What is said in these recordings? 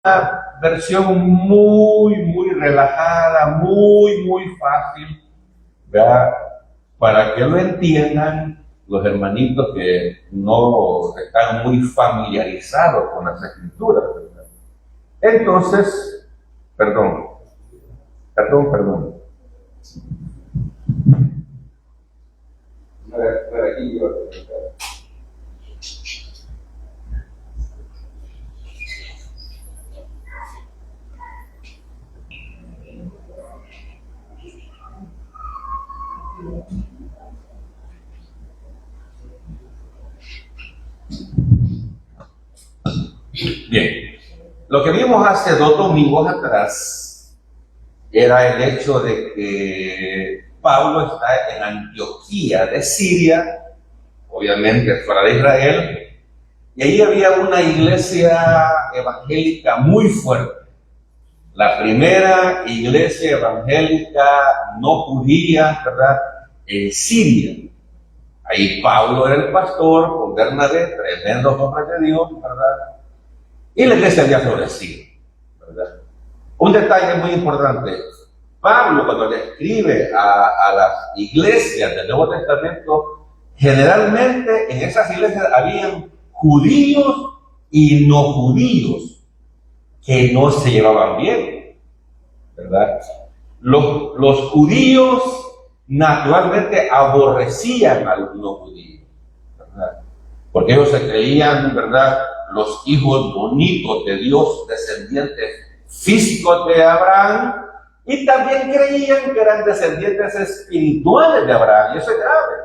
una versión muy relajada, muy fácil, ¿verdad? Para que lo entiendan los hermanitos que no están muy familiarizados con las escrituras, ¿verdad? Entonces, perdón. Por aquí yo. Bien, lo que vimos hace 2 domingos atrás era el hecho de que Pablo está en Antioquía de Siria, obviamente fuera de Israel, y allí había una iglesia evangélica muy fuerte. La primera iglesia evangélica no judía, ¿verdad?, en Siria. Ahí Pablo era el pastor con Bernabé, tremendos hombres de Dios, ¿verdad? Y la iglesia había florecido, ¿verdad? Un detalle muy importante: Pablo, cuando le escribe a las iglesias del Nuevo Testamento, generalmente en esas iglesias habían judíos y no judíos que no se llevaban bien, ¿verdad? Los judíos naturalmente aborrecían a los no judíos, ¿verdad? Porque ellos se creían, ¿verdad?, los hijos bonitos de Dios, descendientes físicos de Abraham, y también creían que eran descendientes espirituales de Abraham, y eso es grave.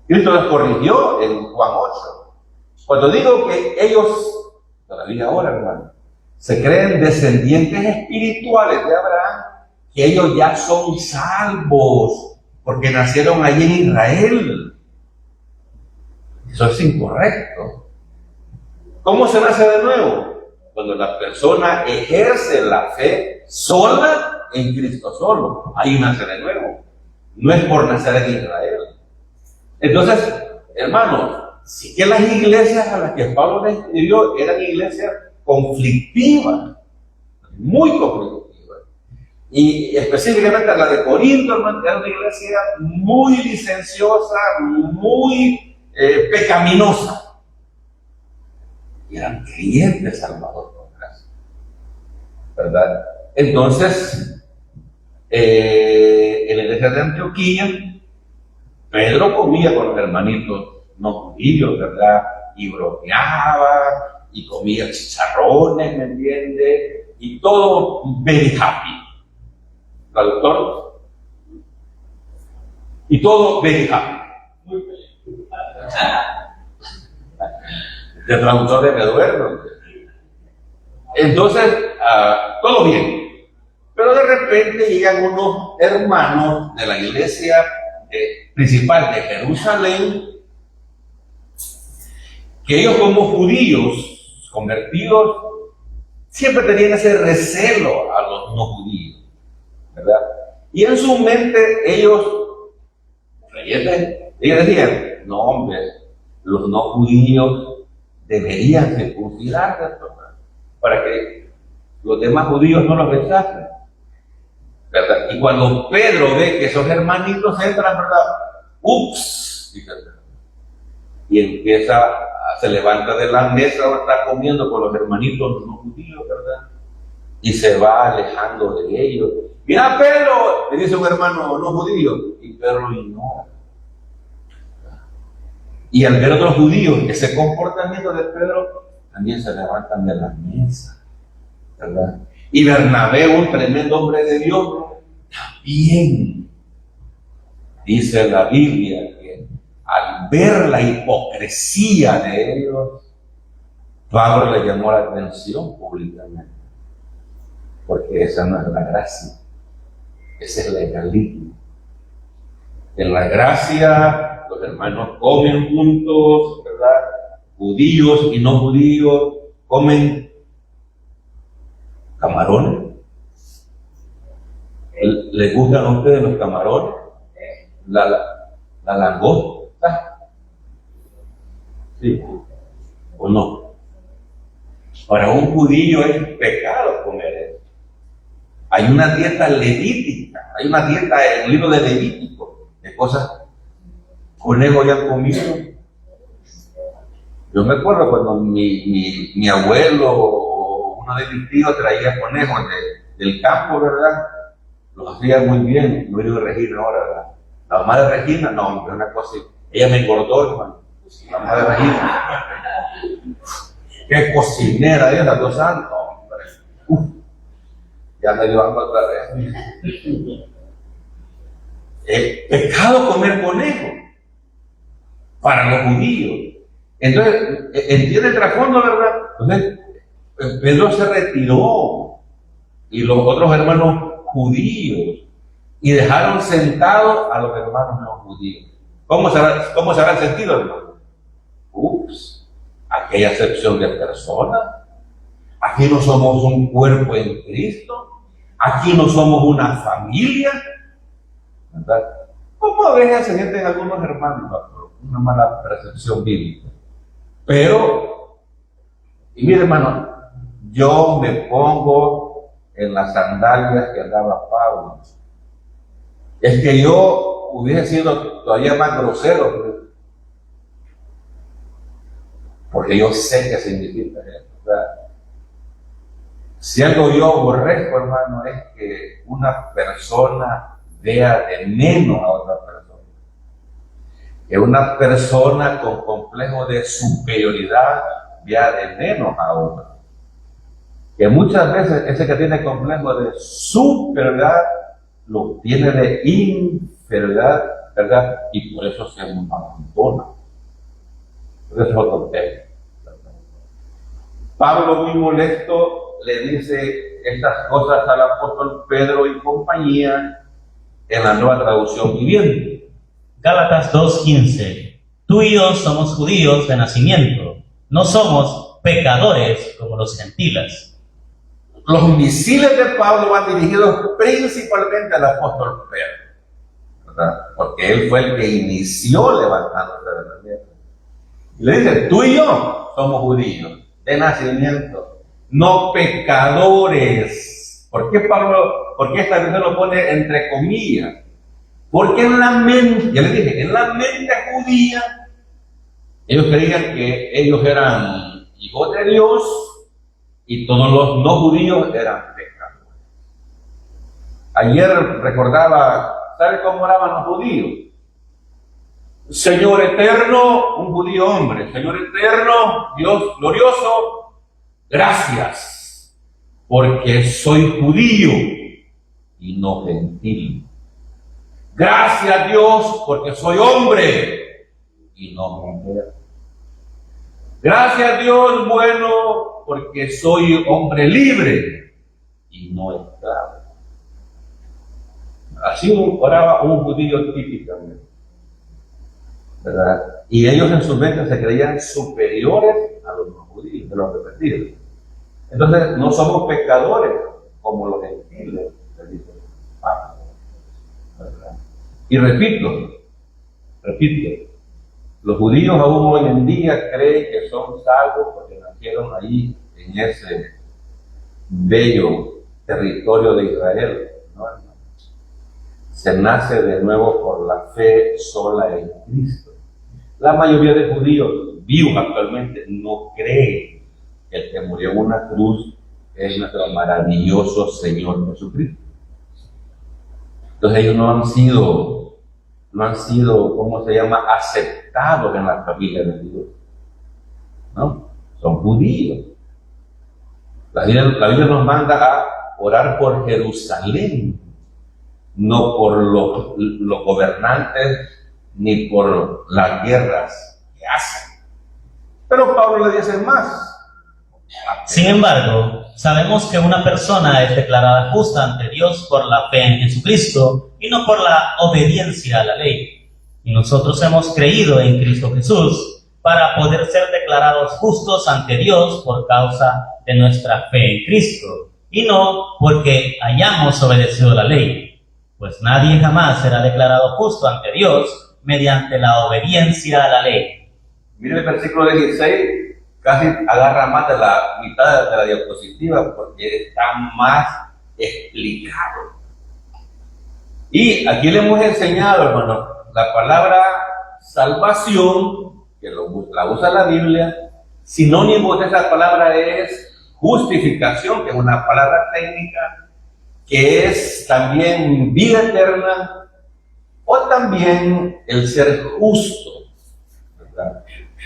Cristo les corrigió en Juan 8. Cuando digo que ellos, todavía ahora, hermano, se creen descendientes espirituales de Abraham, que ellos ya son salvos, porque nacieron allí en Israel. Eso es incorrecto. ¿Cómo se nace de nuevo? Cuando la persona ejerce la fe sola en Cristo solo. Ahí nace de nuevo. No es por nacer en Israel. Entonces, hermanos, sí que las iglesias a las que Pablo le escribió eran iglesias conflictivas, muy conflictivas. Y específicamente la de Corinto, hermano, era una iglesia muy licenciosa, muy pecaminosa. Y eran creyentes salvados por gracia, ¿verdad? Entonces, en la iglesia de Antioquía, Pedro comía con los hermanitos no judíos, ¿verdad? Y bromeaba, y comía chicharrones, ¿me entiende? Y todo very happy. ¿Traductor? Y todo very happy. Muy feliz. De traductor de Eduardo. Entonces, todo bien. Pero de repente llegan unos hermanos de la iglesia principal de Jerusalén, que ellos como judíos convertidos siempre tenían ese recelo a los no judíos, ¿verdad? Y en su mente ellos decían: no, hombre, los no judíos deberían circuncidarse para que los demás judíos no los rechacen, ¿verdad? Y cuando Pedro ve que esos hermanitos entran, ¿verdad? ¡Ups! Y empieza, se levanta de la mesa, está comiendo con los hermanitos no judíos, ¿verdad? Y se va alejando de ellos. Mira, Pedro, le dice un hermano no judío, y Pedro lo ignora. Y al ver a otros judíos ese comportamiento de Pedro, también se levantan de la mesa, ¿verdad? Y Bernabé, un tremendo hombre de Dios, también dice la Biblia que al ver la hipocresía de ellos, Pablo le llamó la atención públicamente, porque esa no es la gracia, ese es el legalismo. En la gracia, los hermanos comen juntos, ¿verdad? Judíos y no judíos comen camarones. ¿Les gustan a ustedes los camarones? La langosta. ¿Sí o no? Para un judío es pecado comer eso. Hay una dieta levítica, hay una dieta en el libro de Levítico, de cosas conejos ya han comido. Yo me acuerdo cuando mi abuelo o uno de mis tíos traía conejos del campo, ¿verdad? Los hacía muy bien. No digo Regina ahora, ¿verdad? La mamá de Regina, no, es una cosa así. Ella me engordó, hermano. La mamá de Regina. Qué cocinera esa, Dios santo, hombre. Ya me dio hambre otra vez. Es pecado comer conejo para los judíos. Entonces, entiende el trasfondo, ¿verdad? Entonces, Pedro se retiró y los otros hermanos judíos y dejaron sentados a los hermanos no judíos. ¿Cómo se habrán sentido, hermano? Ups, aquella acepción de personas. Aquí no somos un cuerpo en Cristo. Aquí no somos una familia. ¿Verdad? ¿Cómo a veces se sienten algunos hermanos? Una mala percepción bíblica. Pero, y mire, hermano, yo me pongo en las sandalias que andaba Pablo. Es que yo hubiese sido todavía más grosero, porque yo sé qué significa eso. ¿Verdad? Si algo yo aborrezco, hermano, es que una persona vea de menos a otra persona. Que una persona con complejo de superioridad vea de menos a otra. Que muchas veces ese que tiene complejo de superioridad lo tiene de inferioridad, ¿verdad? Y por eso se abandona. Eso es otro tema. Pablo, muy molesto, le dice estas cosas al apóstol Pedro y compañía en la Nueva Traducción Viviente. Gálatas 2:15. Tú y yo somos judíos de nacimiento, no somos pecadores como los gentiles. Los misiles de Pablo van dirigidos principalmente al apóstol Pedro, ¿verdad? Porque él fue el que inició levantándose de la tierra. Y le dice, tú y yo somos judíos de nacimiento, no pecadores. ¿Por qué esta versión lo pone entre comillas? Porque en la mente, ya les dije, en la mente judía, ellos creían que ellos eran hijos de Dios y todos los no judíos eran pecadores. Ayer recordaba, ¿sabe cómo oraban los judíos? Señor eterno, un judío hombre, Señor eterno, Dios glorioso, gracias, porque soy judío y no gentil. Gracias Dios, porque soy hombre y no mujer. Gracias Dios bueno, porque soy hombre libre y no esclavo. Así oraba un judío típicamente, ¿verdad? Y ellos en su mente se creían superiores a los no judíos, de los repetidos. Entonces, no somos pecadores como los gentiles, dice Pablo, ¿verdad? Y repito, los judíos aún hoy en día creen que son salvos porque nacieron ahí en ese bello territorio de Israel, ¿no? Se nace de nuevo por la fe sola en Cristo. La mayoría de judíos vivos actualmente no creen que el que murió en una cruz es nuestro maravilloso Señor Jesucristo. Entonces ellos no han sido, ¿cómo se llama?, aceptados en la familia de Dios, ¿no? Son judíos. La Biblia nos manda a orar por Jerusalén, no por los gobernantes ni por las guerras que hacen. Pero Pablo le dice más. Sin embargo, sabemos que una persona es declarada justa ante Dios por la fe en Jesucristo y no por la obediencia a la ley. Y nosotros hemos creído en Cristo Jesús para poder ser declarados justos ante Dios por causa de nuestra fe en Cristo, y no porque hayamos obedecido la ley, pues nadie jamás será declarado justo ante Dios mediante la obediencia a la ley. Mire el versículo 16, casi agarra más de la mitad de la diapositiva porque está más explicado. Y aquí le hemos enseñado, hermano, la palabra salvación, que la usa la Biblia. Sinónimo de esa palabra es justificación, que es una palabra técnica, que es también vida eterna, o también el ser justo, ¿verdad?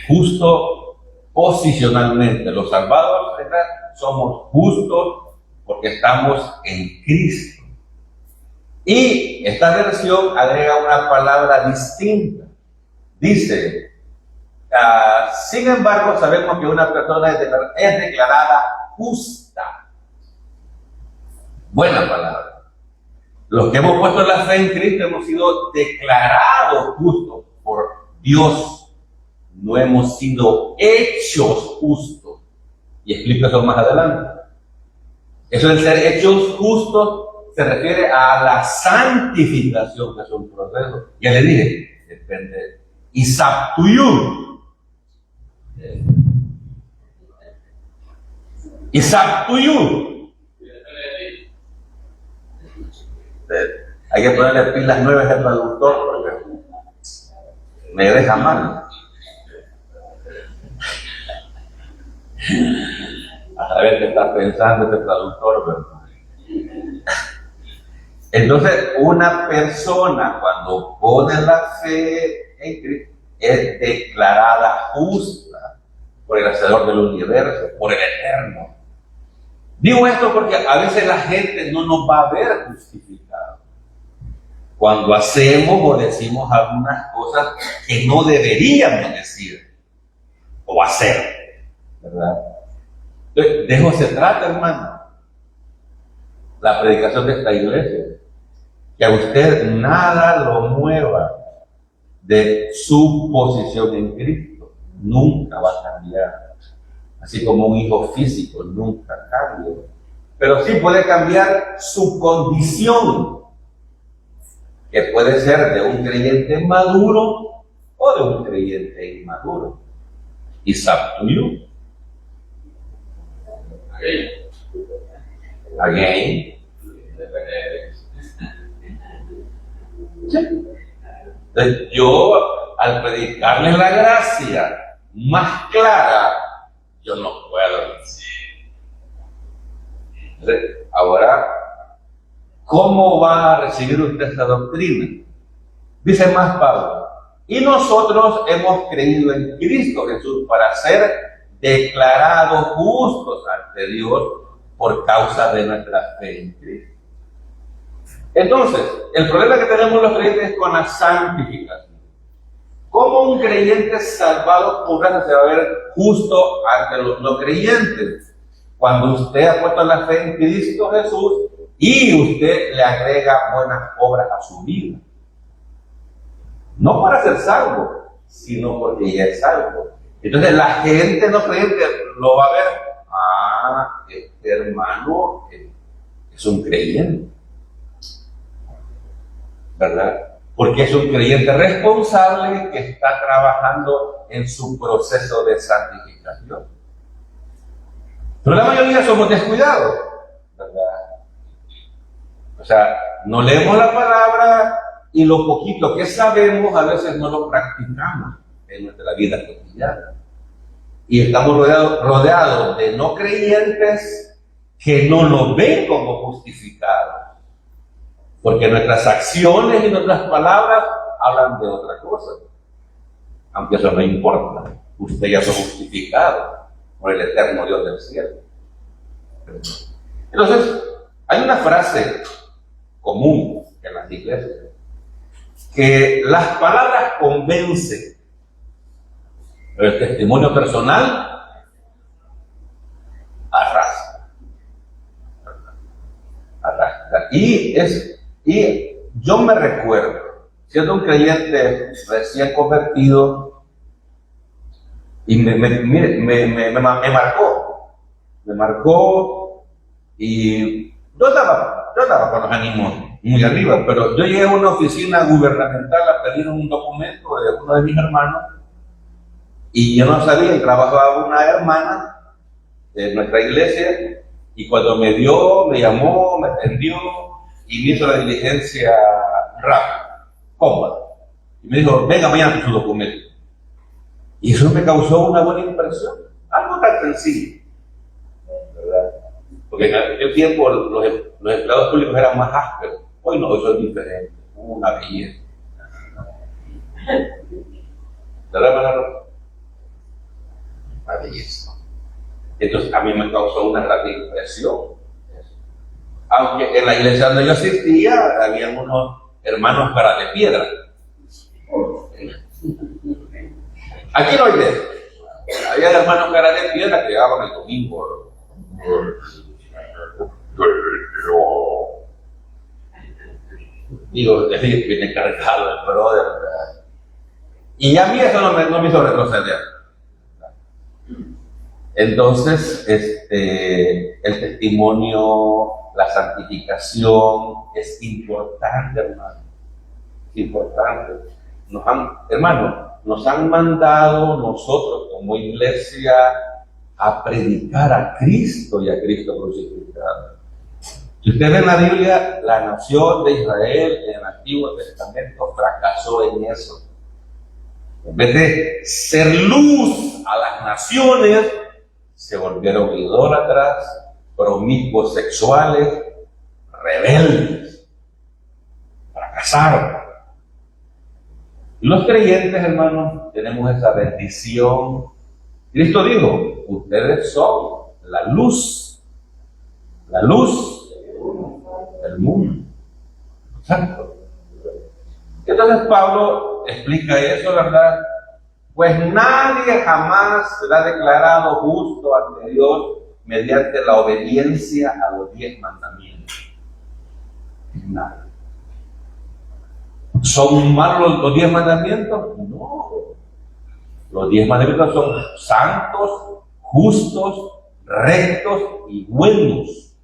Justo posicionalmente. Los salvados, ¿verdad?, somos justos porque estamos en Cristo. Y esta versión agrega una palabra distinta. Dice, sin embargo, sabemos que una persona es declarada justa. Buena palabra. Los que hemos puesto la fe en Cristo hemos sido declarados justos por Dios. No hemos sido hechos justos. Y explico eso más adelante. Eso de ser hechos justos se refiere a la santificación, que es un proceso. Ya le dije, depende. It's up to you. It's up to you. Hay que ponerle pilas nuevas al traductor porque me deja mal. A ver qué está pensando este traductor, ¿verdad? Entonces, una persona cuando pone la fe en Cristo es declarada justa por el Hacedor del universo, por el Eterno. Digo esto porque a veces la gente no nos va a ver justificados cuando hacemos o decimos algunas cosas que no deberíamos decir o hacer, ¿verdad? Entonces, de eso se trata, hermano, la predicación de esta iglesia. Que a usted nada lo mueva de su posición en Cristo. Nunca va a cambiar. Así como un hijo físico nunca cambia. Pero sí puede cambiar su condición, que puede ser de un creyente maduro o de un creyente inmaduro. It's up to you. Again. Sí. Entonces, yo, al predicarle la gracia más clara, yo no puedo decir. Entonces, ahora, ¿cómo va a recibir usted esa doctrina? Dice más Pablo, y nosotros hemos creído en Cristo Jesús para ser declarados justos ante Dios por causa de nuestra fe en Cristo. Entonces, el problema que tenemos los creyentes es con la santificación. ¿Cómo un creyente salvado por gracia se va a ver justo ante los creyentes? Cuando usted ha puesto la fe en Cristo Jesús y usted le agrega buenas obras a su vida. No para ser salvo, sino porque ya es salvo. Entonces la gente no creyente lo va a ver. Este hermano es un creyente, ¿verdad? Porque es un creyente responsable que está trabajando en su proceso de santificación. Pero la mayoría somos descuidados, ¿verdad? O sea, no leemos la palabra y lo poquito que sabemos a veces no lo practicamos en nuestra vida cotidiana. Y estamos rodeados de no creyentes que no lo ven como justificados. Porque nuestras acciones y nuestras palabras hablan de otra cosa. Aunque eso no importa. Usted ya fue justificado por el eterno Dios del cielo. Entonces, hay una frase común en las iglesias, que las palabras convencen, pero el testimonio personal arrastra. Y yo me recuerdo, siendo un creyente recién convertido, y me marcó, y yo estaba con los ánimos muy arriba, pero yo llegué a una oficina gubernamental a pedir un documento de uno de mis hermanos, Y yo no sabía, y trabajaba una hermana de nuestra iglesia, y cuando me vio, me llamó, me atendió, y me hizo la diligencia rápida, cómoda. Y me dijo, venga mañana con su documento. Y eso me causó una buena impresión. Algo tan sencillo, ¿verdad? Porque en aquel tiempo los empleados públicos eran más ásperos. Hoy no, hoy son diferentes. Una belleza. ¿Verdad, Manolo? Una belleza. Entonces a mí me causó una gran impresión. Aunque en la iglesia donde yo asistía, había unos hermanos cara de piedra. Aquí no hay de eso. Había hermanos cara de piedra que llegaban el domingo. Digo, viene cargado el brother. Y a mí eso no me hizo retroceder. Entonces, el testimonio, la santificación es importante, hermano. Es importante. Hermano, nos han mandado nosotros como iglesia a predicar a Cristo y a Cristo crucificado. Si usted ve en la Biblia, la nación de Israel en el Antiguo Testamento fracasó en eso. En vez de ser luz a las naciones, se volvieron idólatras, promiscuos sexuales, rebeldes, fracasaron. Y los creyentes, hermanos, tenemos esa bendición. Cristo dijo, ustedes son la luz del mundo. Exacto. Entonces Pablo explica eso, ¿verdad? Pues nadie jamás será declarado justo ante Dios mediante la obediencia a los 10 mandamientos. Nadie. ¿Son malos los 10 mandamientos? No. Los 10 mandamientos son santos, justos, rectos y buenos,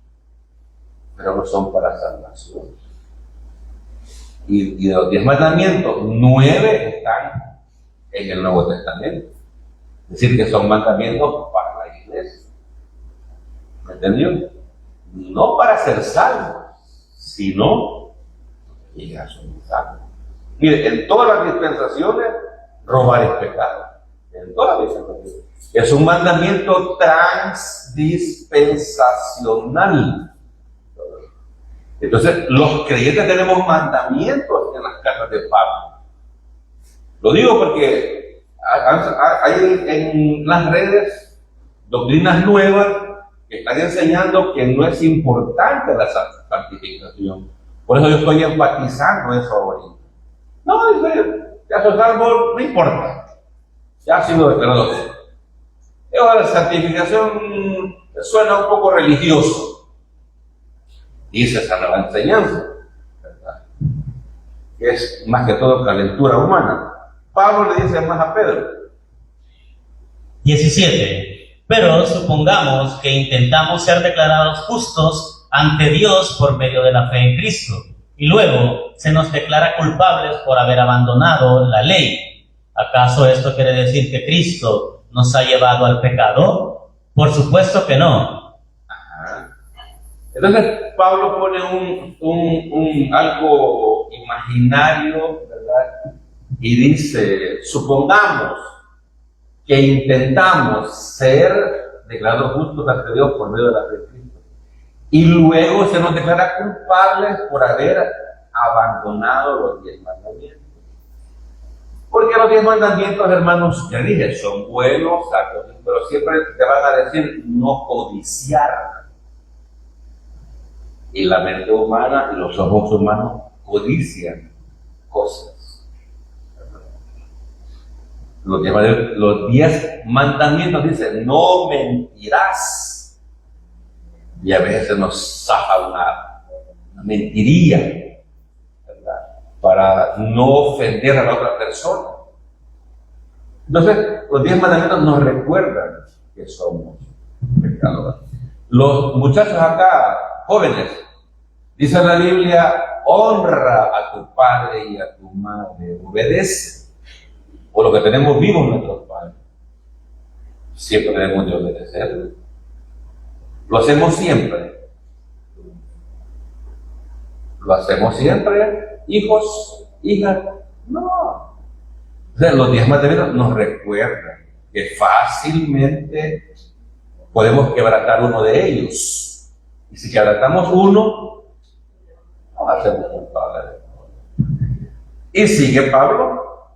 pero no son para salvación. Y de los 10 mandamientos, 9 están en el Nuevo Testamento. Es decir, que son mandamientos para la iglesia. ¿Me entendió? No para ser salvos, sino que ya son salvos. Mire, en todas las dispensaciones, robar es pecado. En todas las dispensaciones. Es un mandamiento transdispensacional. Entonces, los creyentes tenemos mandamientos en las cartas de Pablo. Lo digo porque hay en las redes doctrinas nuevas que están enseñando que no es importante la santificación. Por eso yo estoy enfatizando eso ahorita. No, ya soy salvo, no importa. Ya ha sido declarado. La santificación suena un poco religioso. Dice esa nueva enseñanza, ¿verdad? Que es más que todo calentura humana. Pablo le dice más a Pedro. 17. Pero supongamos que intentamos ser declarados justos ante Dios por medio de la fe en Cristo, y luego se nos declara culpables por haber abandonado la ley. ¿Acaso esto quiere decir que Cristo nos ha llevado al pecado? Por supuesto que no. Ajá. Entonces Pablo pone algo imaginario, ¿verdad? Y dice, supongamos que intentamos ser declarados justos ante Dios por medio de la fe de Cristo, y luego se nos declara culpables por haber abandonado los 10 mandamientos. Porque los 10 mandamientos, hermanos, ya dije, son buenos, pero siempre te van a decir no codiciar. Y la mente humana y los ojos humanos codician cosas. Los 10 mandamientos dicen, no mentirás. Y a veces nos zafa una mentiría, ¿verdad? Para no ofender a la otra persona. Entonces, los 10 mandamientos nos recuerdan que somos pecadores. Los muchachos acá, jóvenes, dice la Biblia, honra a tu padre y a tu madre, obedece. O lo que tenemos vivos nuestros padres. siempre debemos de obedecer. Lo hacemos siempre. Lo hacemos siempre, hijos, hijas. No. O sea, los 10 mandamientos nos recuerdan que fácilmente podemos quebrantar uno de ellos. Y si quebrantamos uno, no hacemos culpable. Y sigue Pablo,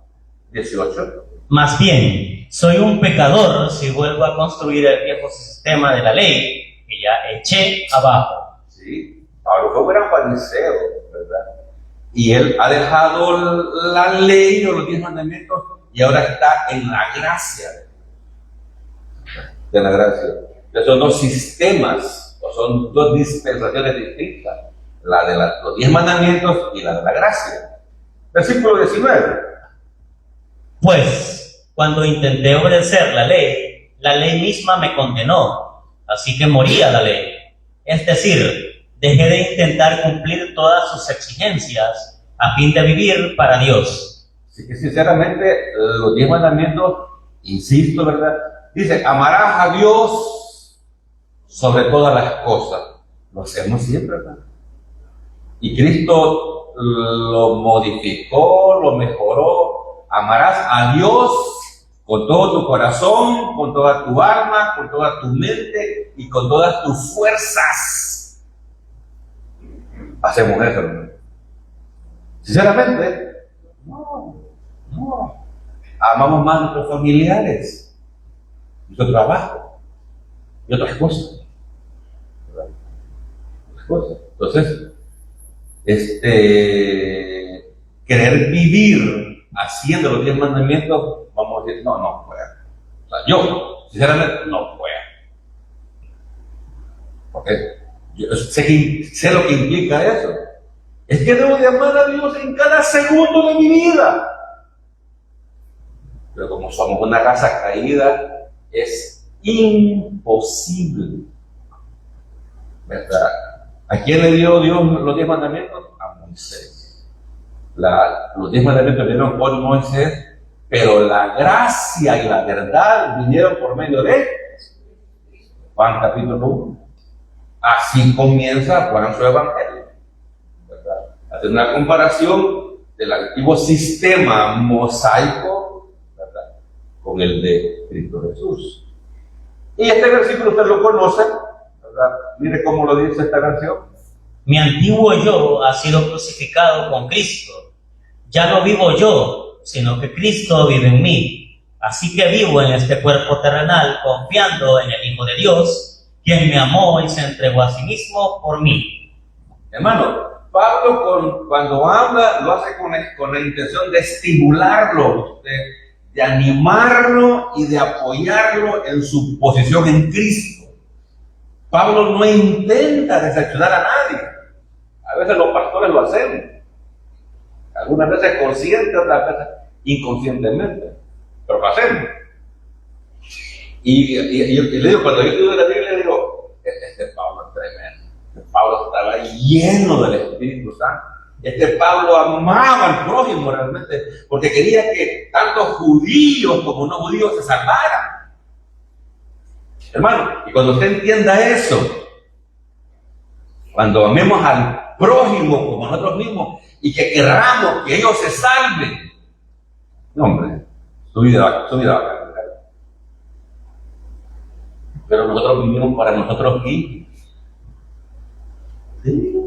18. Más bien, soy un pecador si vuelvo a construir el viejo sistema de la ley que ya eché abajo. Sí, Pablo fue un gran fariseo, ¿verdad? Y él ha dejado la ley o los 10 mandamientos y ahora está en la gracia de la gracia. Entonces son dos sistemas, o son dos dispensaciones distintas, la de los 10 mandamientos y la de la gracia. Versículo 19. Pues, cuando intenté obedecer la ley misma me condenó, así que morí a la ley. Es decir, dejé de intentar cumplir todas sus exigencias a fin de vivir para Dios. Así que sinceramente, los 10 mandamientos, insisto, ¿verdad? Dice, amarás a Dios sobre todas las cosas. Lo hacemos siempre, ¿verdad? Y Cristo lo modificó, lo mejoró. Amarás a Dios con todo tu corazón, con toda tu alma, con toda tu mente y con todas tus fuerzas. Hacemos eso, ¿no? Sinceramente, no. Amamos más a nuestros familiares, nuestro trabajo y otras cosas. ¿Verdad? Otras cosas. Entonces, querer vivir haciendo los 10 mandamientos, vamos a decir, no puedo. O sea, yo, sinceramente, no puedo. Porque yo sé lo que implica eso. Es que debo de amar a Dios en cada segundo de mi vida. Pero como somos una raza caída, es imposible. ¿Verdad? ¿A quién le dio Dios los 10 mandamientos? A Moisés. Los 10 mandamientos vinieron por Moisés, pero la gracia y la verdad vinieron por medio de Juan capítulo 1. Así comienza Juan su evangelio, ¿verdad? Hacer una comparación del antiguo sistema mosaico, ¿verdad?, con el de Cristo Jesús. Y este versículo usted lo conoce, ¿verdad? Mire cómo lo dice esta versión. Mi antiguo yo ha sido crucificado con Cristo. Ya no vivo yo, sino que Cristo vive en mí. Así que vivo en este cuerpo terrenal confiando en el Hijo de Dios, quien me amó y se entregó a sí mismo por mí. Hermano, Pablo cuando habla lo hace con la intención de estimularlo, de animarlo y de apoyarlo en su posición en Cristo. Pablo no intenta decepcionar a nadie. A veces los pastores lo hacemos. Algunas veces consciente, otras veces inconscientemente. Pero lo hacemos. Y le digo, cuando yo estudio la Biblia, le digo, este Pablo es tremendo. Este Pablo estaba lleno del Espíritu Santo. Este Pablo amaba al prójimo realmente, porque quería que tanto judíos como no judíos se salvaran. Hermano, y cuando usted entienda eso, cuando amemos al prójimo como nosotros mismos y que querramos que ellos se salven, no, hombre, su vida va a cambiar. Pero nosotros vivimos para nosotros mismos. ¿Sí?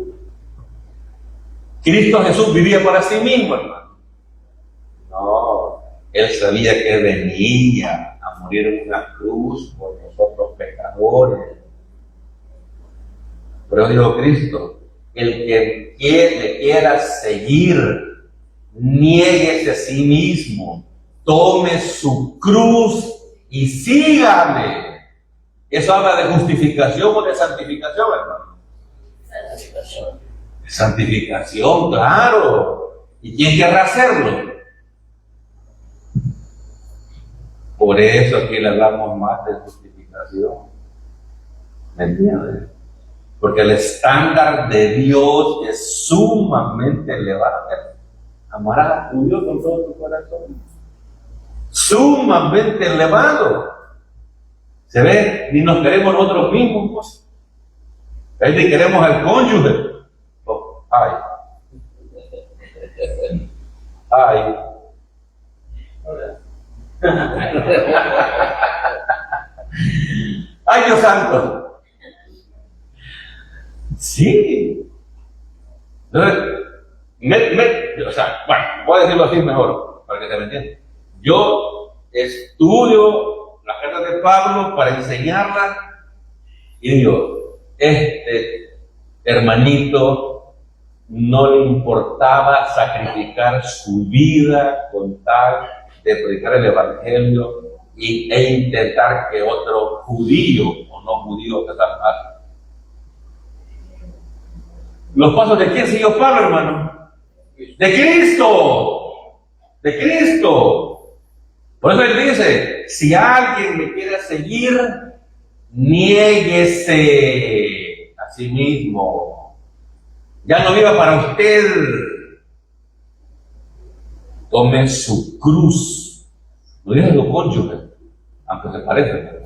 Cristo Jesús vivía para sí mismo, hermano. No, Él sabía que venía a morir en una cruz por nosotros pecadores. Pero dijo Cristo, el que quiera seguir, niéguese a sí mismo, tome su cruz y sígame. Eso habla de justificación o de santificación, hermano. Santificación. Santificación, claro. ¿Y quién querrá hacerlo? Por eso aquí le hablamos más de justificación. ¿Me entiendes? Porque el estándar de Dios es sumamente elevado. Amarás a tu Dios con todo tu corazón. Sumamente elevado. ¿Se ve? Ni nos queremos nosotros mismos, pues. Ni queremos al cónyuge. Oh, ay. Ay. Ay, Dios santo. Sí. Entonces, o sea, bueno, voy a decirlo así mejor, para que se me entienda. Yo estudio las cartas de Pablo para enseñarlas y digo, hermanito no le importaba sacrificar su vida con tal de predicar el evangelio e intentar que otro judío o no judío se salvara. ¿Los pasos de quién siguió Pablo, hermano? ¡De Cristo! ¡De Cristo! Por eso él dice, si alguien me quiere seguir, niéguese a sí mismo. Ya no viva para usted. Tome su cruz. No dice lo cónyuge, aunque se parezca.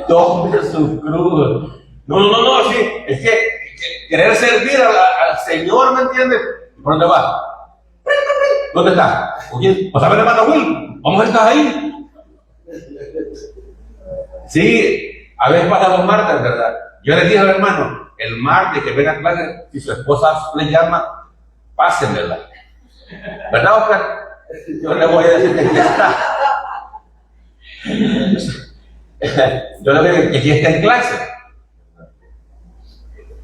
Tome su cruz. No, sí, es que querer servir al Señor, ¿me entiendes? ¿Por dónde va? ¿Dónde está? Oye, pues a ver, hermano Will, vamos a estar ahí. Sí, a veces pasa los martes, ¿verdad? Yo le dije al hermano, el martes que venga a clase, si su esposa le llama, pásenmela. ¿Verdad, Oscar? Yo le voy a decir que aquí está. Yo le voy a decir que aquí está en clase.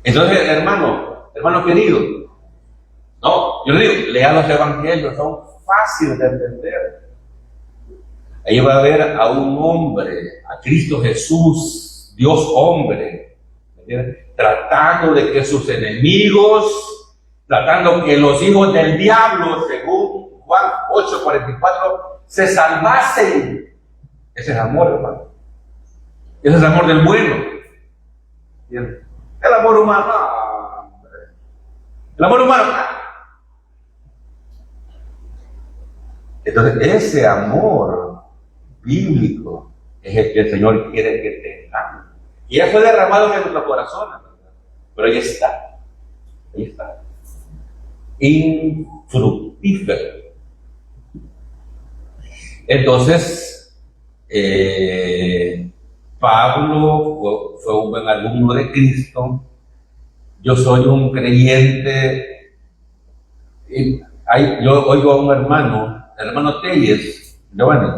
Entonces, hermano querido, no, yo le digo, lea los evangelios, son fáciles de entender. Ahí va a ver a un hombre, a Cristo Jesús, Dios hombre, tratando de que sus enemigos, tratando que los hijos del diablo, según Juan 8:44, se salvasen. Ese es amor, hermano. Ese es el amor del bueno. El amor humano, hombre. El amor humano. Entonces, ese amor bíblico es el que el Señor quiere que tengamos. Y ya fue derramado en nuestro corazón, ¿verdad? Pero ahí está. Ahí está. Infructífero. Entonces, Pablo fue un buen alumno de Cristo. Yo soy un creyente. Yo oigo a un hermano, el hermano Telles, Giovanni,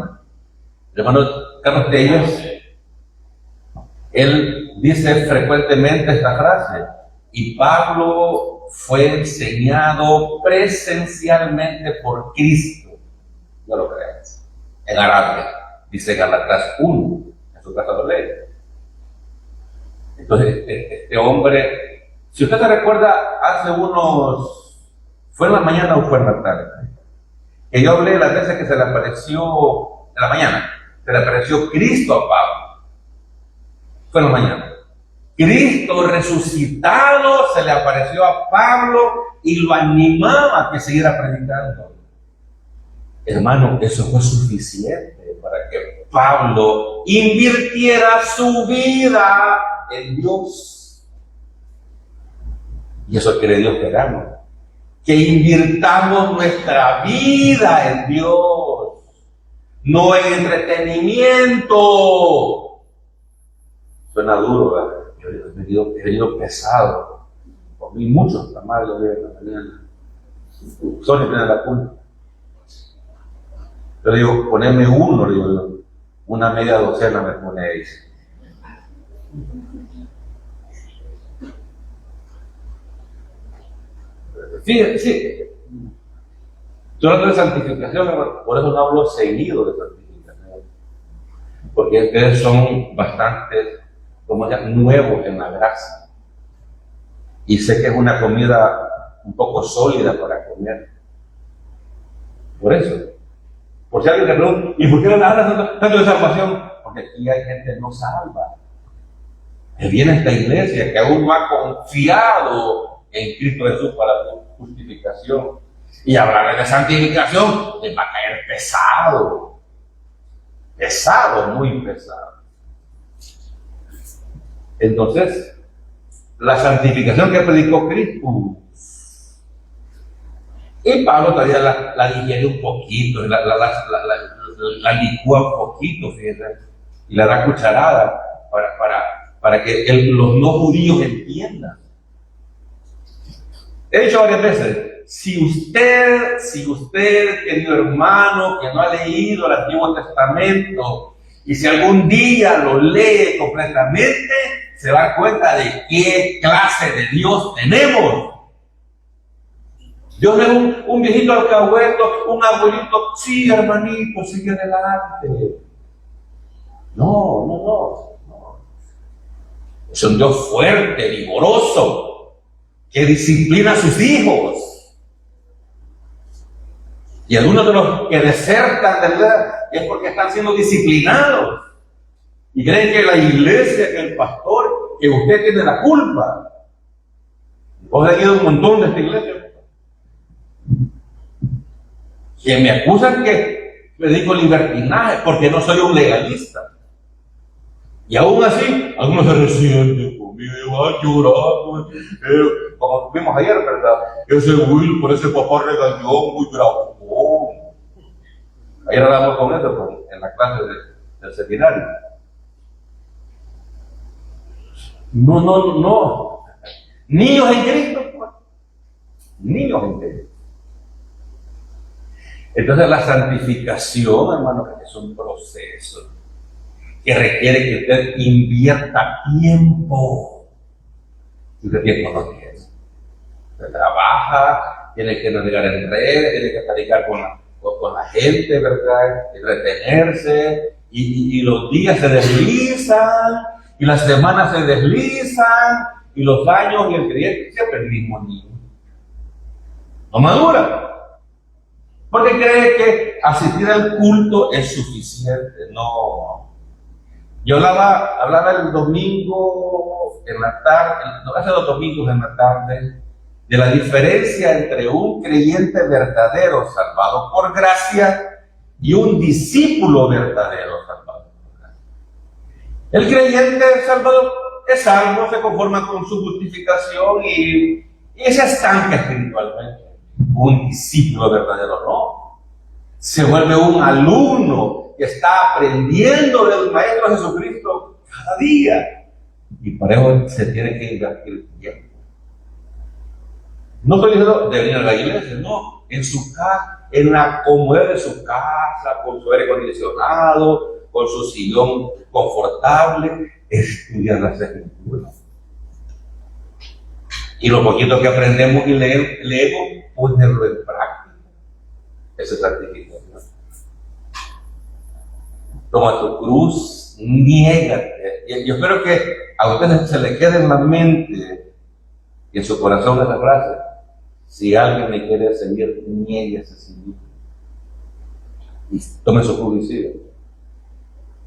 el hermano Carlos Telles, él dice frecuentemente esta frase, y Pablo fue enseñado presencialmente por Cristo. Yo lo creo. En Arabia, dice Gálatas 1, en su casa de ley. Entonces, este hombre, si usted se recuerda, fue en la mañana o fue en la tarde, que yo hablé las veces que se le apareció, en la mañana, se le apareció Cristo a Pablo. Fue en la mañana. Cristo resucitado se le apareció a Pablo y lo animaba a que siguiera predicando. Hermano, eso fue suficiente para que Pablo invirtiera su vida en Dios. Y eso quiere Dios que hagamos. Que invirtamos nuestra vida en Dios, no en entretenimiento. Suena duro, ¿verdad? Yo he venido pesado. Comí muchos tamales hoy en la mañana. Sony tiene la culpa. Yo le digo, poneme uno, le digo yo. Una media docena me ponéis. Sí. Yo hablo de santificación, por eso no hablo seguido de santificación. Porque ustedes son bastante, como ya, nuevos en la gracia. Y sé que es una comida un poco sólida para comer. Por eso. Por si alguien te pregunta, ¿y por qué no hablas tanto de salvación? Porque aquí hay gente no salva. Que viene a esta iglesia, que aún no ha confiado en Cristo Jesús para su justificación. Y hablar de santificación les va a caer pesado. pesado, muy pesado. Entonces, la santificación que predicó Cristo, y Pablo todavía la digiere un poquito, la licúa un poquito, fíjense, y la da cucharada para que los no judíos entiendan. He dicho varias veces, si usted, querido hermano, que no ha leído el Antiguo Testamento, y si algún día lo lee completamente, se da cuenta de qué clase de Dios tenemos. Dios no es un viejito alcahueto, un abuelito, sí, hermanito, sigue adelante. No. Es un Dios fuerte, vigoroso, que disciplina a sus hijos. Y algunos de los que desertan de verdad es porque están siendo disciplinados. Y creen que la iglesia, que el pastor, que usted tiene la culpa. Vos he ido un montón de esta iglesia. Que me acusan que predico libertinaje porque no soy un legalista. Y aún así, algunos se resienten conmigo, van llorando. Como vimos ayer, ¿verdad? Ese Will, por ese papá regañó muy bravo. Ayer hablamos con eso en la clase del seminario. No. Niños en Cristo, pues. Niños en Cristo. Entonces la santificación, hermano, es un proceso que requiere que usted invierta tiempo. Y usted tiempo no tiene. Usted trabaja, tiene que navegar en redes, tiene que platicar con la gente, ¿verdad? Entretenerse, y los días se deslizan, y las semanas se deslizan, y los años, y el creyente siempre el mismo niño. No madura. Porque cree que asistir al culto es suficiente. No. Yo hablaba el domingo en la tarde, hace 2 domingos en la tarde, de la diferencia entre un creyente verdadero salvado por gracia y un discípulo verdadero salvado por gracia. El creyente salvado es salvo, se conforma con su justificación y se estanca espiritualmente. Un discípulo verdadero no. Se vuelve un alumno que está aprendiendo del Maestro Jesucristo cada día. Y para eso se tiene que invertir tiempo. No estoy diciendo de venir a la iglesia, no. En su casa, en la comodidad de su casa, con su aire acondicionado, con su sillón confortable, estudiar las Escrituras. Y lo poquito que aprendemos y leemos, ponerlo en práctica. Eso es santificación. Toma tu cruz, niégate. Yo espero que a ustedes se le quede en la mente y en su corazón esa frase. Si alguien me quiere seguir, niéguese a sí mismo. Y tome su cruz y siga.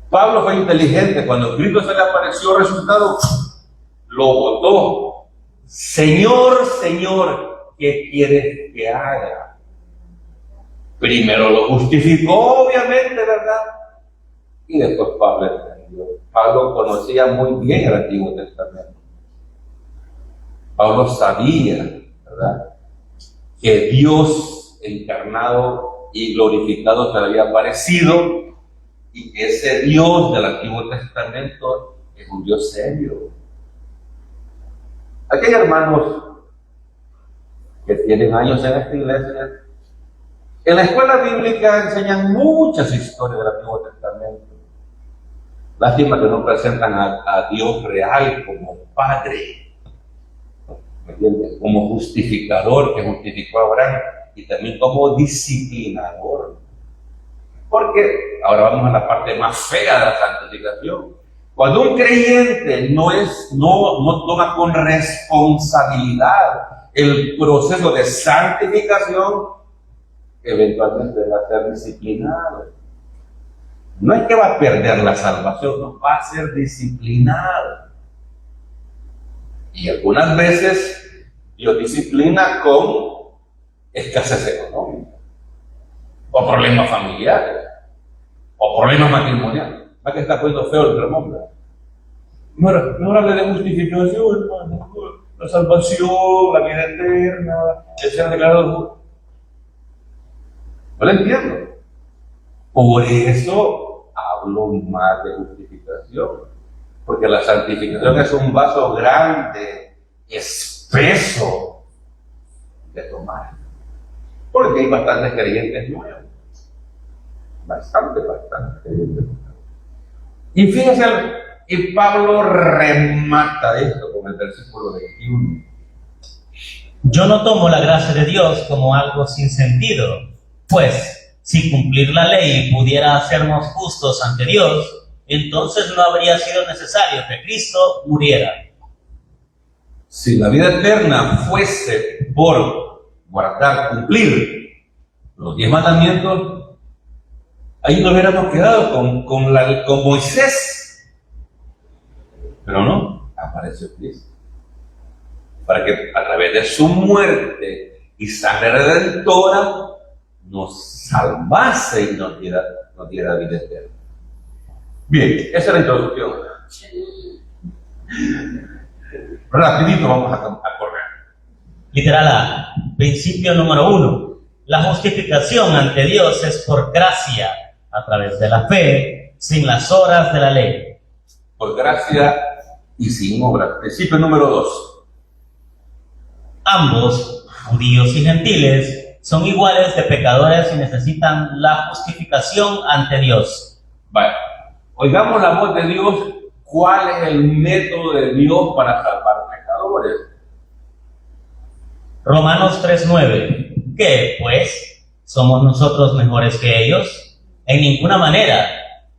Pablo fue inteligente. Cuando Cristo se le apareció resucitado, lo botó. Señor, ¿qué quieres que haga? Primero lo justificó, obviamente, ¿verdad? Y después Pablo entendió. Pablo conocía muy bien el Antiguo Testamento. Pablo sabía, ¿verdad?, que Dios encarnado y glorificado se le había aparecido y que ese Dios del Antiguo Testamento es un Dios serio. Aquí hay hermanos que tienen años en esta iglesia. En la escuela bíblica enseñan muchas historias del Antiguo Testamento. Lástima que no presentan a Dios real como Padre, ¿me entiendes? Como justificador que justificó a Abraham y también como disciplinador. Porque ahora vamos a la parte más fea de la santificación. Cuando un creyente no toma con responsabilidad el proceso de santificación, eventualmente va a ser disciplinado. No es que va a perder la salvación, no, va a ser disciplinado. Y algunas veces Dios disciplina con escasez económica, o problemas familiares, o problemas matrimoniales. ¿Va que está poniendo feo el termómetro? No hable de justificación, hermano. La salvación, la vida eterna, el ser declarado justo. No lo entiendo. Por eso hablo más de justificación. Porque la santificación es un vaso grande, espeso de tomar. Porque hay bastantes creyentes nuevos. Bastante creyentes nuevos. Y fíjense, y Pablo remata esto con el versículo 21. Yo no tomo la gracia de Dios como algo sin sentido, pues si cumplir la ley pudiera hacernos justos ante Dios, entonces no habría sido necesario que Cristo muriera. Si la vida eterna fuese por cumplir los 10 mandamientos, ahí nos hubiéramos quedado con Moisés. Pero no, apareció Cristo. Para que a través de su muerte y sangre redentora nos salvase y nos diera vida eterna. Bien, esa es la introducción. Rapidito vamos a correr. Literal A, principio número 1. La justificación ante Dios es por gracia, a través de la fe, sin las obras de la ley. Por gracia y sin obras. Principio número 2. Ambos, judíos y gentiles, son iguales de pecadores y necesitan la justificación ante Dios. Vale. Oigamos la voz de Dios. ¿Cuál es el método de Dios para salvar pecadores? Romanos 3:9. ¿Qué, pues? ¿Somos nosotros mejores que ellos? En ninguna manera,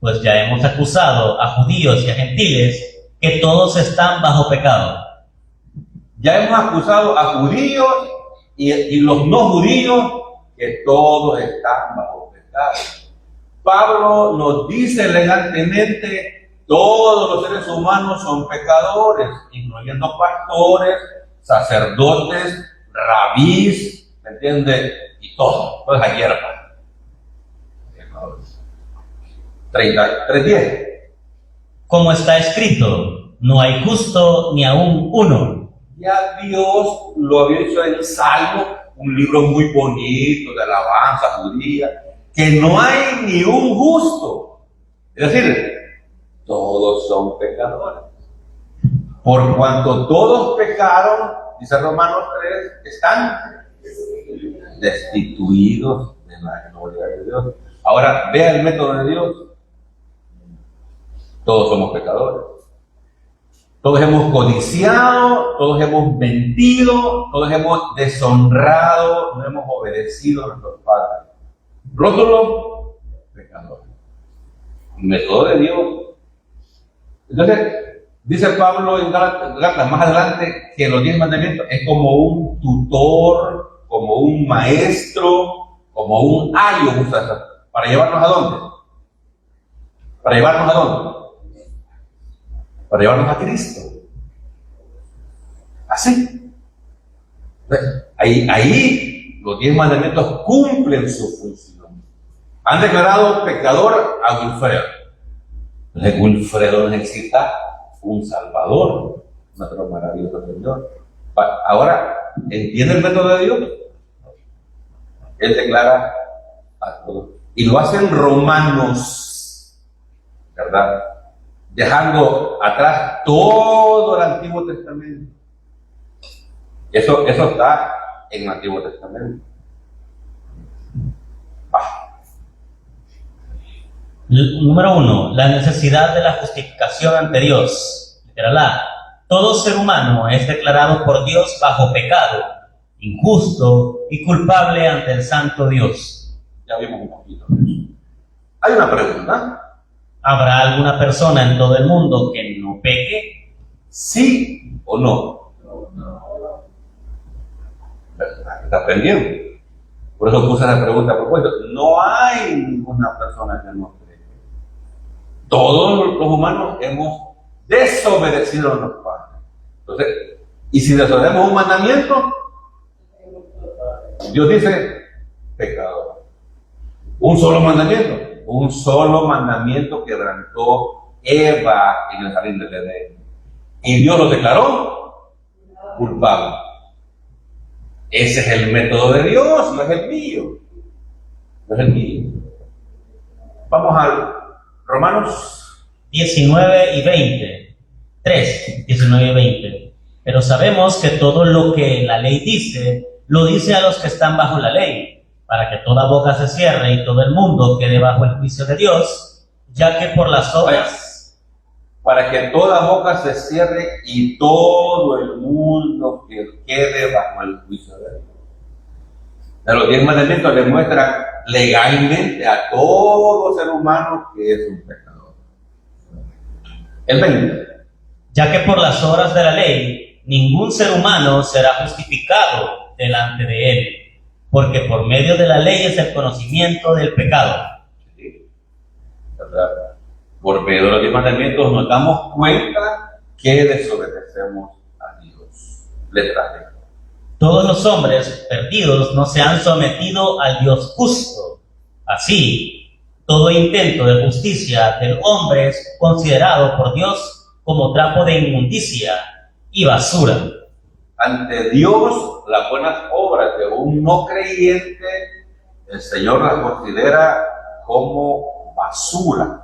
pues ya hemos acusado a judíos y a gentiles que todos están bajo pecado. Ya hemos acusado a judíos y los no judíos que todos están bajo pecado. Pablo nos dice elegantemente: todos los seres humanos son pecadores, incluyendo pastores, sacerdotes, rabís, ¿me entiende? Y todo, toda esa hierba. 3:10. Como está escrito, no hay justo ni aún uno. Ya Dios lo había hecho en Salmo, un libro muy bonito de alabanza judía, que no hay ni un justo. Es decir, todos son pecadores. Por cuanto todos pecaron, dice Romanos 3, están destituidos de la gloria de Dios. Ahora, vea el método de Dios. Todos somos pecadores. Todos hemos codiciado, todos hemos mentido, todos hemos deshonrado, no hemos obedecido a nuestros padres. Rótulo, pecadores. Método de Dios. Entonces, dice Pablo en Gálatas más adelante que los 10 mandamientos es como un tutor, como un maestro, como un ayo, ¿para llevarnos a dónde? ¿Para llevarnos a dónde? Para llevarnos a Cristo. Así. Ahí los 10 mandamientos cumplen su función. Han declarado pecador a Wilfredo. Entonces Wilfredo necesita un Salvador, nuestro maravilloso Señor. Ahora, ¿entiende el método de Dios? Él declara a todos. Y lo hacen Romanos, ¿verdad? Dejando atrás todo el Antiguo Testamento. Eso está en el Antiguo Testamento. Número 1. La necesidad de la justificación ante Dios. Literal A. Todo ser humano es declarado por Dios bajo pecado, injusto y culpable ante el santo Dios. Ya vimos un poquito de eso. Hay una pregunta. ¿Habrá alguna persona en todo el mundo que no peque? ¿Sí o no? Está pendiente. Por eso puse la pregunta a propósito. No hay ninguna persona que no peque. Todos los humanos hemos desobedecido a nuestros padres. Entonces, y si desobedecemos un mandamiento, Dios dice, pecador. Un solo mandamiento, un solo mandamiento quebrantó Eva en el jardín del Edén. Y Dios lo declaró culpable. Ese es el método de Dios, no es el mío. No es el mío. Vamos al Romanos 19 y 20. 3, 19 y 20. Pero sabemos que todo lo que la ley dice, lo dice a los que están bajo la ley, para que toda boca se cierre y todo el mundo quede bajo el juicio de Dios, ya que por las obras... Para que toda boca se cierre y todo el mundo que quede bajo el juicio de Dios. Los 10 mandamientos le muestran legalmente a todo ser humano que es un pecador. El 20. Ya que por las obras de la ley, ningún ser humano será justificado delante de él, porque por medio de la ley es el conocimiento del pecado. Sí, ¿verdad? Por medio de los 10 mandamientos nos damos cuenta que desobedecemos a Dios. Letra D. Todos los hombres perdidos no se han sometido al Dios justo. Así, todo intento de justicia del hombre es considerado por Dios como trapo de inmundicia y basura. Ante Dios, las buenas obras de un no creyente, el Señor las considera como basura.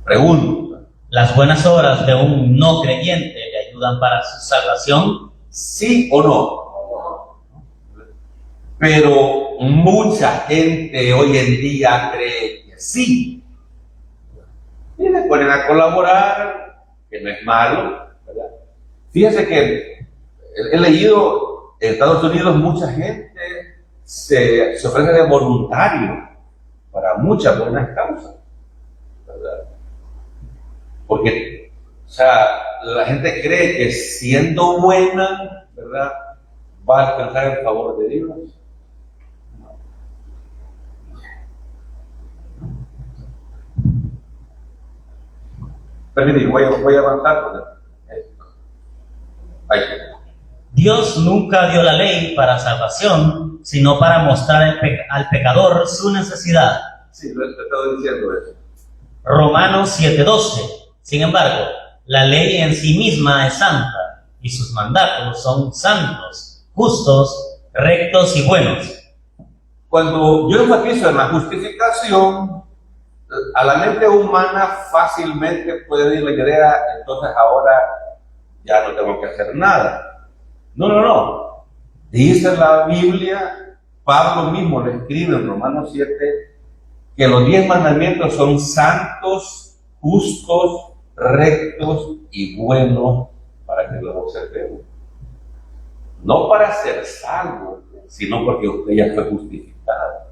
Pregunta: ¿Las buenas obras de un no creyente le ayudan para su salvación? ¿sí o no? Pero mucha gente hoy en día cree que sí. Y le ponen a colaborar, que no es malo, ¿verdad? Fíjense que he leído en Estados Unidos mucha gente se ofrece de voluntario para muchas buenas causas, ¿verdad? Porque, o sea, la gente cree que siendo buena, ¿verdad?, va a alcanzar el favor de Dios. Permíteme, voy a avanzar porque ahí está. Dios nunca dio la ley para salvación, sino para mostrar al pecador su necesidad. Sí, te estoy diciendo eso. Romanos 7:12. Sin embargo, la ley en sí misma es santa, y sus mandatos son santos, justos, rectos y buenos. Cuando yo enfatizo en la justificación, a la mente humana fácilmente puede ir la idea, entonces ahora ya no tengo que hacer nada. No. Dice la Biblia, Pablo mismo lo escribe en Romanos 7, que los 10 mandamientos son santos, justos, rectos y buenos para que los observemos. No para ser salvo, sino porque usted ya fue justificado.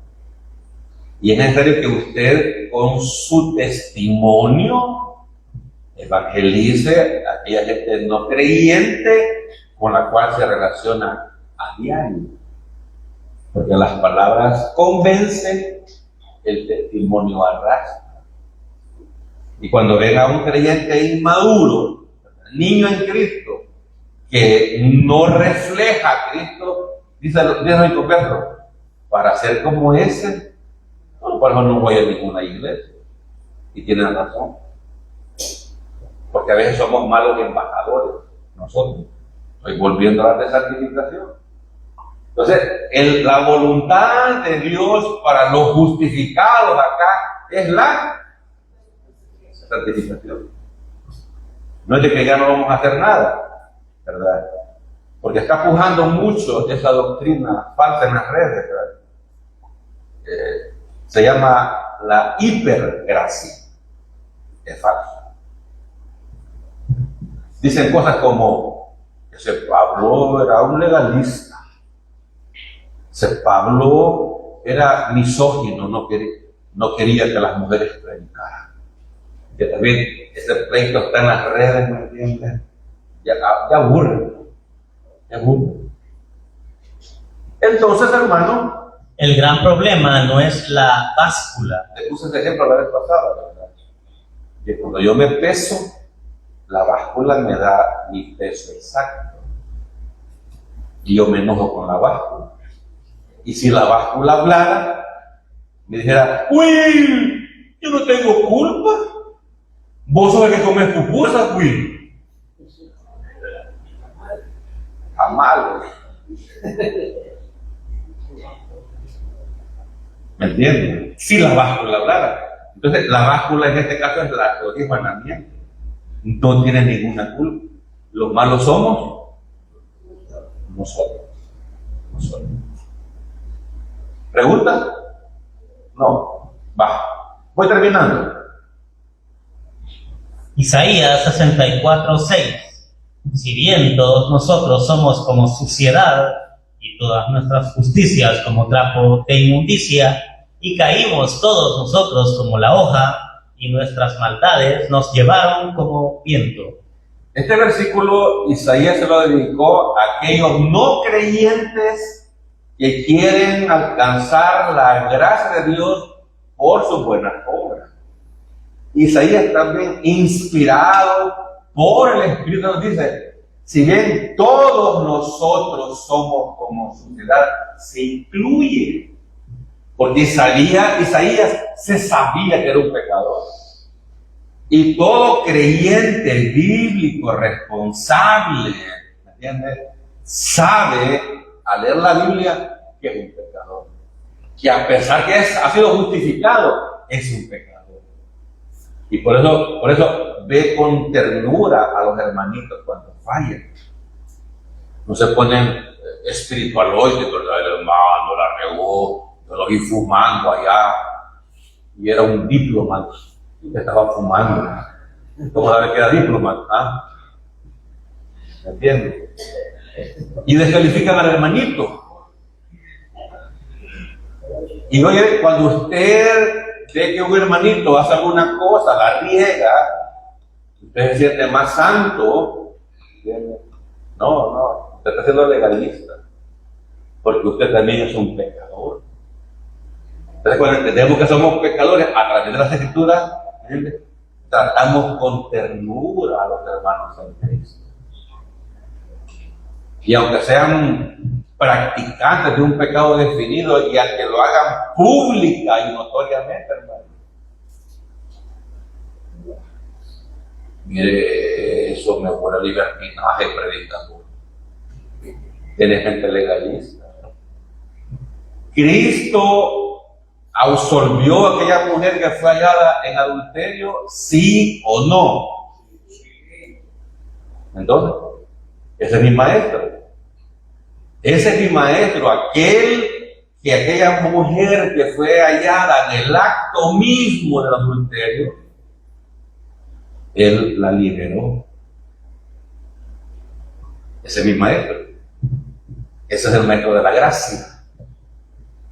Y es necesario que usted, con su testimonio, evangelice a aquella gente no creyente con la cual se relaciona a diario. Porque las palabras convencen, el testimonio arrastra. Y cuando ven a un creyente inmaduro, niño en Cristo, que no refleja a Cristo, dice el Pedro, para ser como ese, por eso no voy a ninguna iglesia. Y tienen razón. Porque a veces somos malos embajadores, nosotros. Estoy volviendo a la santificación. Entonces, la voluntad de Dios para los justificados acá es la santificación. No es de que ya no vamos a hacer nada, ¿verdad? Porque está pujando mucho esa doctrina falsa en las redes, ¿verdad? Se llama la hipergracia. Es falso. Dicen cosas como: ese Pablo era un legalista, ese Pablo era misógino, no quería que las mujeres predicaran. Que también ese pleito está en las redes, ¿me entiendes? Ya aburre. Entonces, hermano, el gran problema no es la báscula. te puse ese ejemplo la vez pasada, ¿verdad? Que cuando yo me peso, la báscula me da mi peso exacto. Y yo me enojo con la báscula. Y si la báscula hablara, me dijera, Will, yo no tengo culpa. Vos sos el que comes pupusas, Will. Jamás. ¿Me entienden? Si la báscula hablara. Entonces, la báscula en este caso es la teoría Juanamiento. No tiene ninguna culpa. Los malos somos nosotros. ¿Pregunta? No. Va. Voy terminando. Isaías 64:6. Si bien todos nosotros somos como suciedad y todas nuestras justicias como trapo de inmundicia, y caímos todos nosotros como la hoja, y nuestras maldades nos llevaron como viento. Este versículo Isaías se lo dedicó a aquellos no creyentes que quieren alcanzar la gracia de Dios por sus buenas obras. Isaías también, inspirado por el Espíritu, nos dice, si bien todos nosotros somos como sociedad, se incluye. Porque Isaías se sabía que era un pecador. Y todo creyente bíblico, responsable, ¿me entiendes? Sabe, al leer la Biblia, que es un pecador. Que a pesar que ha sido justificado, es un pecador. Y por eso ve con ternura a los hermanitos cuando fallan. No se ponen espiritualoides, ¿verdad? El hermano la regó, yo lo vi fumando allá, y era un diplomata, que estaba fumando. ¿Cómo sabe que era diplomata? ¿Ah? ¿Me entiendes? Y descalifican al hermanito. Y oye, cuando usted ve que un hermanito hace alguna cosa, la riega, usted se siente más santo. No, usted está siendo legalista, porque usted también es un pecador. Entonces, cuando entendemos que somos pecadores, a través de las Escrituras, tratamos con ternura a los hermanos en Cristo. Y aunque sean practicantes de un pecado definido, y al que lo hagan pública y notoriamente, hermano. Mire, eso me huele a libertinaje predicador. Tiene gente legalista. Cristo absolvió a aquella mujer que fue hallada en adulterio, sí o no. Entonces, ese es mi maestro. Ese es mi maestro, aquella mujer que fue hallada en el acto mismo del adulterio, él la liberó. Ese es mi maestro. Ese es el maestro de la gracia.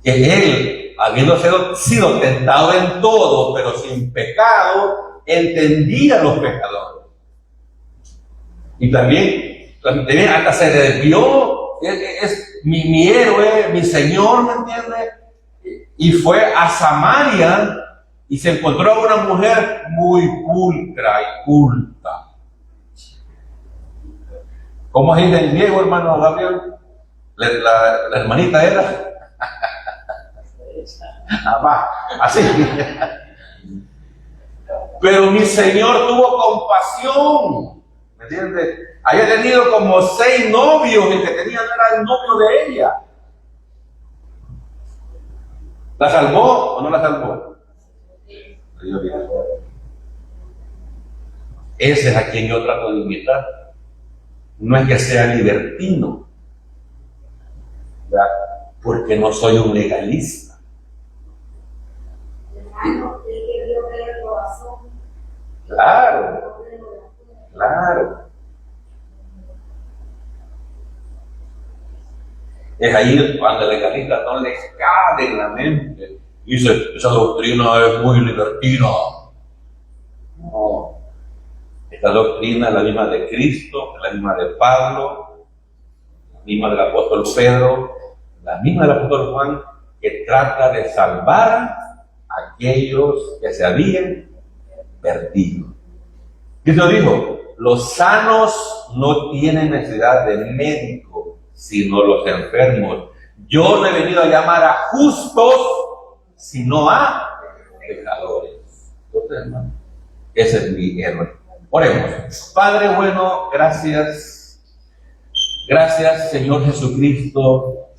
Que él, habiendo sido tentado en todo, pero sin pecado, entendía a los pecadores. Y también hasta se desvió. Es mi héroe, mi Señor, ¿me entiende? Y fue a Samaria y se encontró a una mujer muy pulcra y culta. ¿Cómo es en griego, hermano Gabriel? La hermanita era. Así. Pero mi Señor tuvo compasión, ¿me entiendes? Había tenido como 6 novios y el que tenía no era el novio de ella. ¿La salvó o no la salvó? Ese es a quien yo trato de imitar. No es que sea libertino, ¿verdad? Porque no soy un legalista. Claro. Es ahí cuando el legalista no les cabe en la mente. Dice, esa doctrina es muy libertina. No. Esta doctrina es la misma de Cristo, la misma de Pablo, la misma del apóstol Pedro, la misma del apóstol Juan, que trata de salvar a aquellos que se habían perdido. Cristo dijo, los sanos no tienen necesidad de médico, sino los enfermos. Yo no he venido a llamar a justos, sino a pecadores. Entonces, hermano, ese es mi error. Oremos. Padre bueno, gracias. Gracias, Señor Jesucristo,